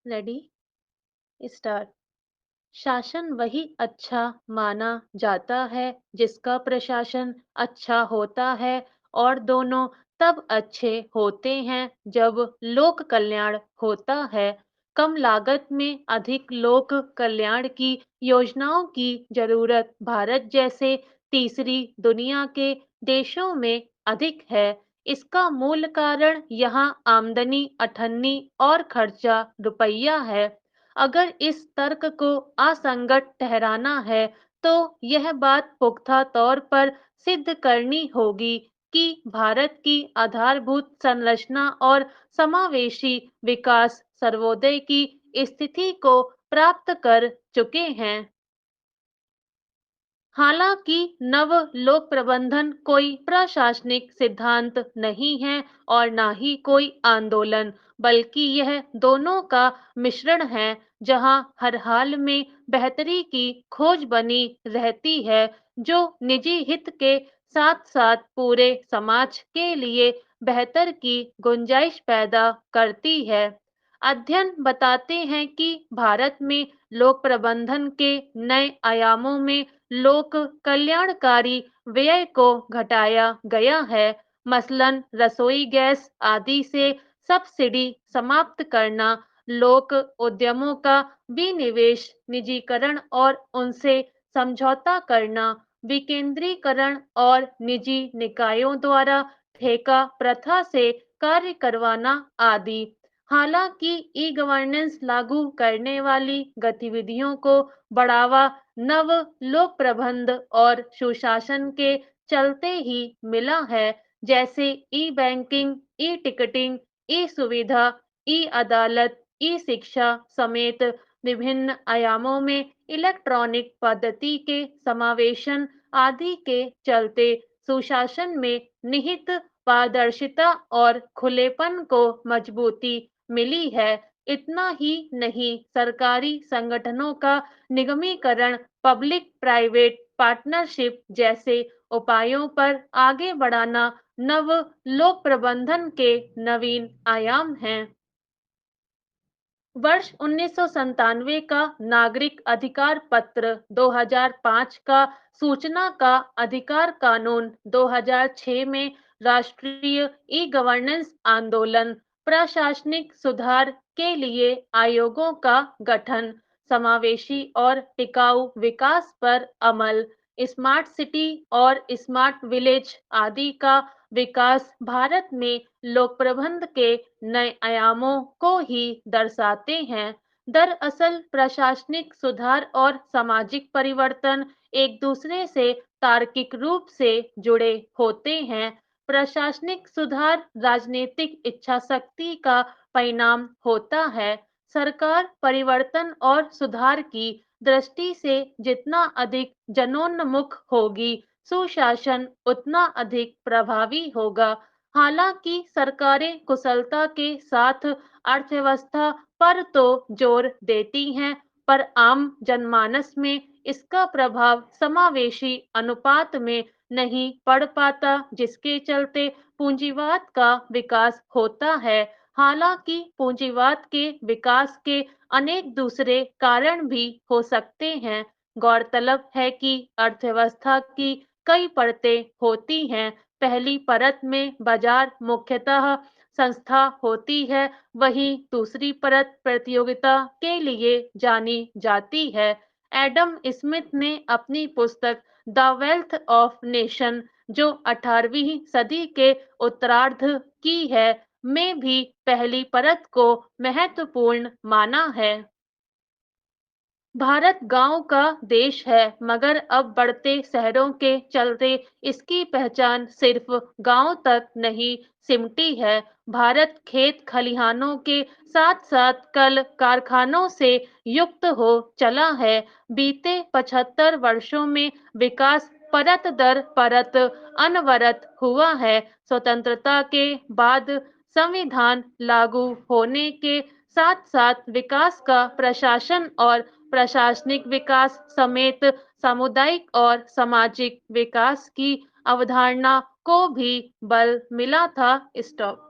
Ready start. शासन वही अच्छा माना जाता है जिसका प्रशासन अच्छा होता है और दोनों तब अच्छे होते हैं जब लोक कल्याण होता है। कम लागत में अधिक लोक कल्याण की योजनाओं की जरूरत भारत जैसे तीसरी दुनिया के देशों में अधिक है। इसका मूल कारण यहाँ आमदनी अठन्नी और खर्चा रुपया है। अगर इस तर्क को असंगत ठहराना है, तो यह बात पुख्ता तौर पर सिद्ध करनी होगी कि भारत की आधारभूत संरचना और समावेशी विकास सर्वोदय की स्थिति को प्राप्त कर चुके हैं। हालांकि नव लोक प्रबंधन कोई प्रशासनिक सिद्धांत नहीं है और ना ही कोई आंदोलन, बल्कि यह दोनों का मिश्रण है जहां हर हाल में बेहतरी की खोज बनी रहती है, जो निजी हित के साथ साथ पूरे समाज के लिए बेहतर की गुंजाइश पैदा करती है। अध्ययन बताते हैं कि भारत में लोक प्रबंधन के नए आयामों में लोक कल्याणकारी व्यय को घटाया गया है। मसलन रसोई गैस आदि से सब्सिडी समाप्त करना, लोक उद्यमों का विनिवेश, निजीकरण और उनसे समझौता करना, विकेंद्रीकरण और निजी निकायों द्वारा ठेका प्रथा से कार्य करवाना आदि। हालांकि ई गवर्नेंस लागू करने वाली गतिविधियों को बढ़ावा नव लोक प्रबंध और सुशासन के चलते ही मिला है, जैसे ई बैंकिंग, ई टिकटिंग, ई सुविधा, ई अदालत, ई शिक्षा समेत विभिन्न आयामों में इलेक्ट्रॉनिक पद्धति के समावेशन आदि के चलते सुशासन में निहित पारदर्शिता और खुलेपन को मजबूती मिली है। इतना ही नहीं, सरकारी संगठनों का निगमीकरण, पब्लिक प्राइवेट पार्टनरशिप जैसे उपायों पर आगे बढ़ाना नव लोक प्रबंधन के नवीन आयाम हैं। वर्ष 1997 का नागरिक अधिकार पत्र, 2005 का सूचना का अधिकार कानून, 2006 में राष्ट्रीय ई गवर्नेंस आंदोलन, प्रशासनिक सुधार के लिए आयोगों का गठन, समावेशी और टिकाऊ विकास पर अमल, स्मार्ट सिटी और स्मार्ट विलेज आदि का विकास भारत में लोक प्रबंध के नए आयामों को ही दर्शाते हैं। दरअसल प्रशासनिक सुधार और सामाजिक परिवर्तन एक दूसरे से तार्किक रूप से जुड़े होते हैं। प्रशासनिक सुधार राजनीतिक इच्छा शक्ति का परिणाम होता है। सरकार परिवर्तन और सुधार की दृष्टि से जितना अधिक जनोन्मुख होगी, सुशासन उतना अधिक प्रभावी होगा। हालांकि सरकारें कुशलता के साथ अर्थव्यवस्था पर तो जोर देती हैं, पर आम जनमानस में इसका प्रभाव समावेशी अनुपात में नहीं पड़ पाता, जिसके चलते पूंजीवाद का विकास होता है। हालांकि पूंजीवाद के विकास के अनेक दूसरे कारण भी हो सकते हैं। गौरतलब है कि अर्थव्यवस्था की कई परतें होती हैं। पहली परत में बाजार मुख्यतः संस्था होती है, वहीं दूसरी परत प्रतियोगिता के लिए जानी जाती है। एडम स्मिथ ने अपनी पुस्तक द वेल्थ ऑफ नेशन, जो 18वीं सदी के उत्तरार्ध की है, में भी पहली परत को महत्वपूर्ण माना है। भारत गांव का देश है, मगर अब बढ़ते शहरों के चलते इसकी पहचान सिर्फ गांव तक नहीं सिमटी है। भारत खेत खलिहानों के साथ साथ कल कारखानों से युक्त हो चला है। बीते 75 वर्षों में विकास परत दर परत अनवरत हुआ है। स्वतंत्रता के बाद संविधान लागू होने के साथ साथ विकास का प्रशासन और प्रशासनिक विकास समेत सामुदायिक और सामाजिक विकास की अवधारणा को भी बल मिला था। स्टॉप।